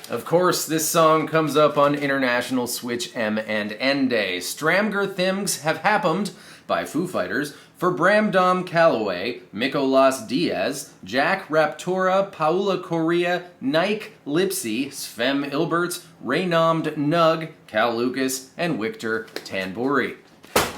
Of course, this song comes up on International Switch M and N Day. Stramger Thims Have Happened by Foo Fighters for Bramdam Calloway, Mikolas Diaz, Jack Raptora, Paula Correa, Nike Lipsy, Svem Ilberts, Raynomd Nug, Cal Lucas, and Victor Tanburi.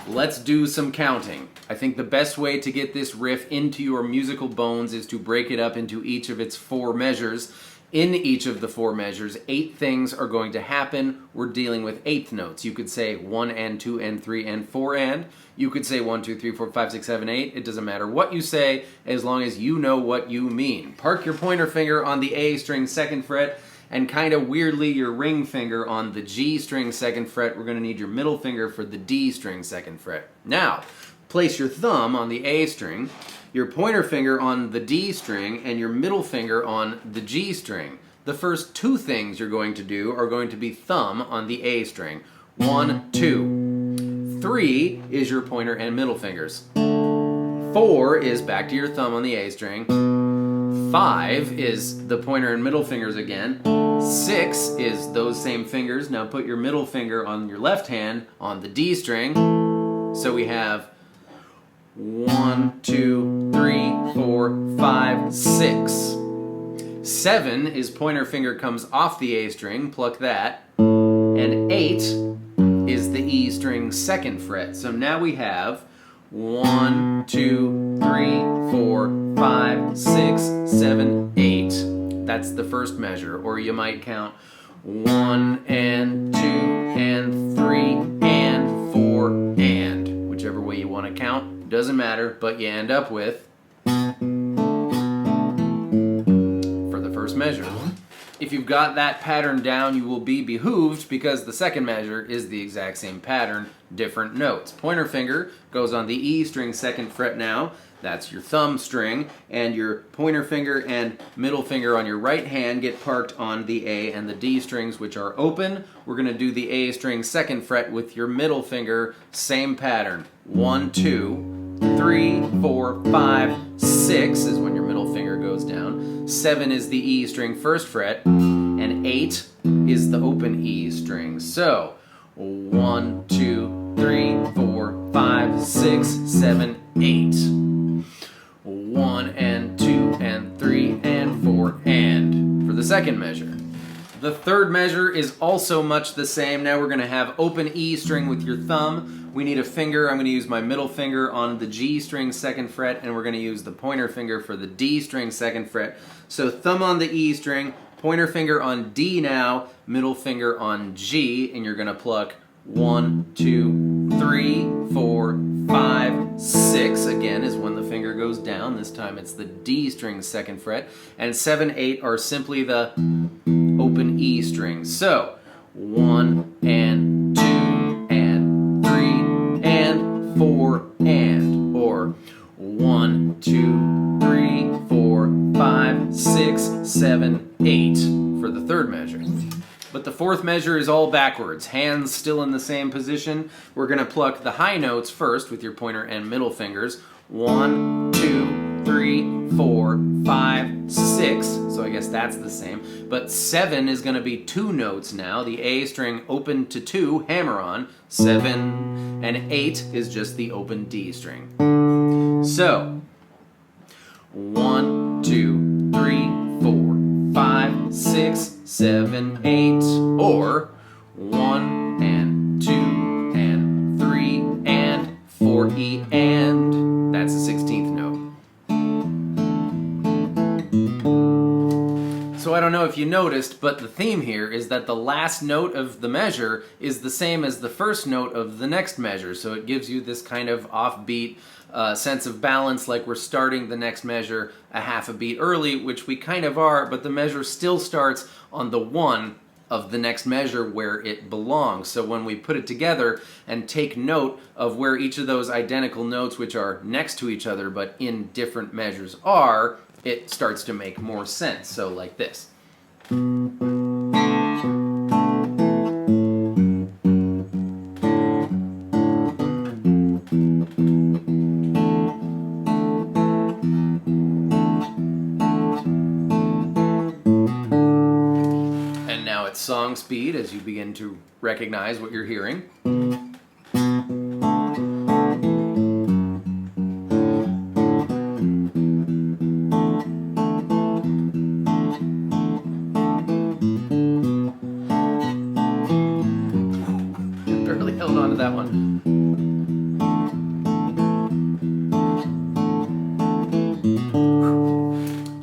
Let's do some counting. I think the best way to get this riff into your musical bones is to break it up into each of its 4 measures. In each of the 4 measures, 8 things are going to happen. We're dealing with eighth notes. You could say 1 and 2 and 3 and 4 and. You could say 1, 2, 3, 4, 5, 6, 7, 8. It doesn't matter what you say as long as you know what you mean. Park your pointer finger on the A string 2nd fret and kind of weirdly your ring finger on the G string 2nd fret. We're going to need your middle finger for the D string 2nd fret. Now, place your thumb on the A string, your pointer finger on the D string, and your middle finger on the G string. The first 2 things you're going to do are going to be thumb on the A string. 1, 2. 3 is your pointer and middle fingers. 4 is back to your thumb on the A string. 5 is the pointer and middle fingers again. 6 is those same fingers. Now put your middle finger on your left hand on the D string. So we have 1, 2, 3, 4, 5, 6. 7 is pointer finger comes off the A string, pluck that. And 8 is the E string 2nd fret. So now we have 1, 2, 3, 4, 5, 6, 7, 8. That's the first measure. Or you might count 1 and 2 and 3 and 4 and. Whichever way you want to count, doesn't matter, but you end up with for the first measure. If you've got that pattern down, you will be behooved because the second measure is the exact same pattern, different notes. Pointer finger goes on the E string 2nd fret now. That's your thumb string, and your pointer finger and middle finger on your right hand get parked on the A and the D strings, which are open. We're going to do the A string 2nd fret with your middle finger, same pattern. 1, 2, 3, 4, 5, 6 is when your middle finger goes down. 7 is the E string 1st fret, and 8 is the open E string. So 1, 2, 3, 4, 5, 6, 7, 8. 1 and 2 and 3 and 4 and for the second measure. The third measure is also much the same. Now we're going to have open E string with your thumb. We need a finger. I'm going to use my middle finger on the G string 2nd fret, and we're going to use the pointer finger for the D string 2nd fret. So thumb on the E string, pointer finger on D now, middle finger on G, and you're going to pluck 1, 2, 3, 4, 5, 6. Again is when the finger goes down. This time it's the D string 2nd fret. And 7, 8 are simply the open E strings. So 1 and 2 and 3 and 4 and. Or 1, 2, 3, 4, 5, 6, 7, 8 for the third measure. But the fourth measure is all backwards. Hands still in the same position. We're going to pluck the high notes first with your pointer and middle fingers. 1, 2, 3, 4, 5, 6. So I guess that's the same. But 7 is going to be 2 notes now. The A string open to 2, hammer on. 7. And 8 is just the open D string. So 1, 2, 3, 4, 5, 6, 7, 8, or 1 and 2 and 3 and 4 E and. That's the 16th note. So I don't know if you noticed, but the theme here is that the last note of the measure is the same as the first note of the next measure. So it gives you this kind of offbeat sense of balance, like we're starting the next measure a half a beat early, which we kind of are, but the measure still starts on the 1 of the next measure where it belongs. So when we put it together and take note of where each of those identical notes, which are next to each other but in different measures, are, it starts to make more sense. So like this. Now at song speed as you begin to recognize what you're hearing. Barely held on to that one.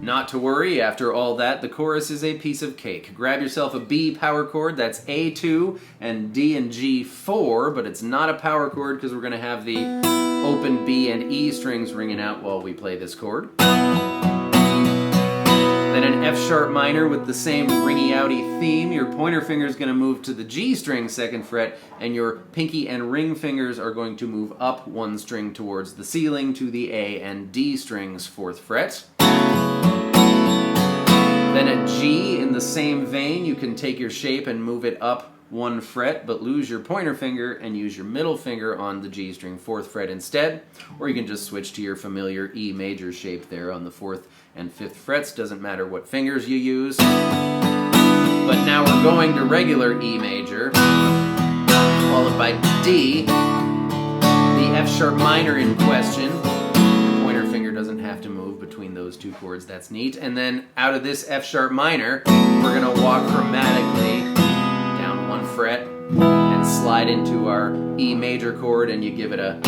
Not to worry, after all that, the chorus is a piece of cake. Grab yourself a B power chord, that's A2, and D and G4, but it's not a power chord because we're going to have the open B and E strings ringing out while we play this chord. Then an F sharp minor with the same ringy outy theme. Your pointer finger is going to move to the G string 2nd fret, and your pinky and ring fingers are going to move up 1 string towards the ceiling to the A and D strings 4th fret. Then at G, in the same vein, you can take your shape and move it up 1 fret, but lose your pointer finger and use your middle finger on the G string 4th fret instead. Or you can just switch to your familiar E major shape there on the 4th and 5th frets. Doesn't matter what fingers you use. But now we're going to regular E major, followed by D, the F sharp minor in question. Pointer finger doesn't have to move between those 2 chords, that's neat. And then out of this F sharp minor, we're going to walk chromatically down 1 fret and slide into our E major chord, and you give it a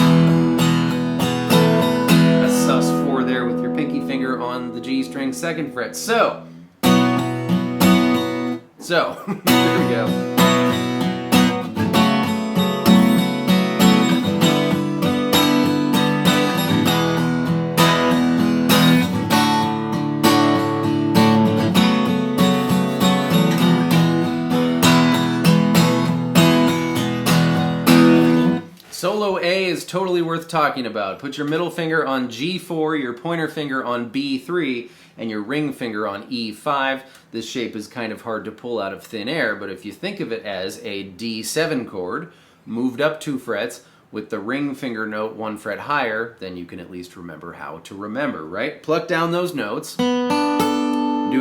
sus4 there with your pinky finger on the G string 2nd fret. So there we go. Solo A is totally worth talking about. Put your middle finger on G4, your pointer finger on B3, and your ring finger on E5. This shape is kind of hard to pull out of thin air, but if you think of it as a D7 chord, moved up 2 frets, with the ring finger note 1 fret higher, then you can at least remember how to remember, right? Pluck down those notes, do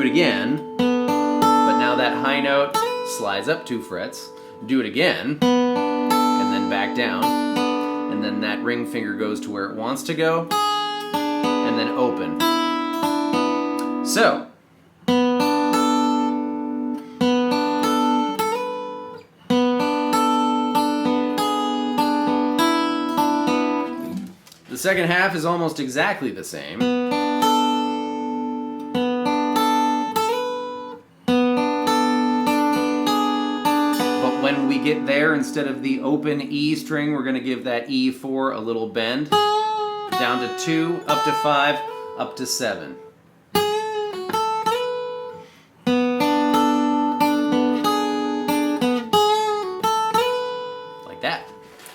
it again, but now that high note slides up 2 frets, do it again, and then back down, and then that ring finger goes to where it wants to go, and then open. So, the second half is almost exactly the same. When we get there, instead of the open E string, we're going to give that E4 a little bend. Down to 2, up to 5, up to 7. Like that.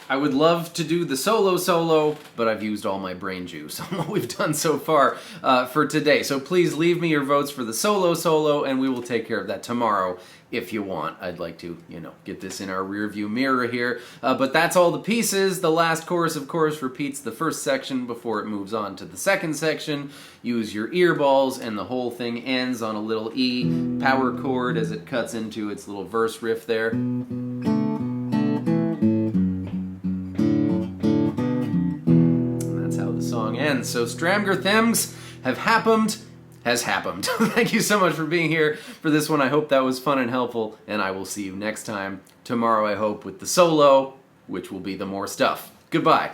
I would love to do the solo, but I've used all my brain juice on what we've done so far for today. So please leave me your votes for the solo, and we will take care of that tomorrow if you want. I'd like to, get this in our rearview mirror here. But that's all the pieces. The last chorus, of course, repeats the first section before it moves on to the second section. Use your ear balls, and the whole thing ends on a little E power chord as it cuts into its little verse riff there. Song ends. So Stramger has happened. Thank you so much for being here for this one. I hope that was fun and helpful, and I will see you next time. Tomorrow, I hope, with the solo, which will be the more stuff. Goodbye.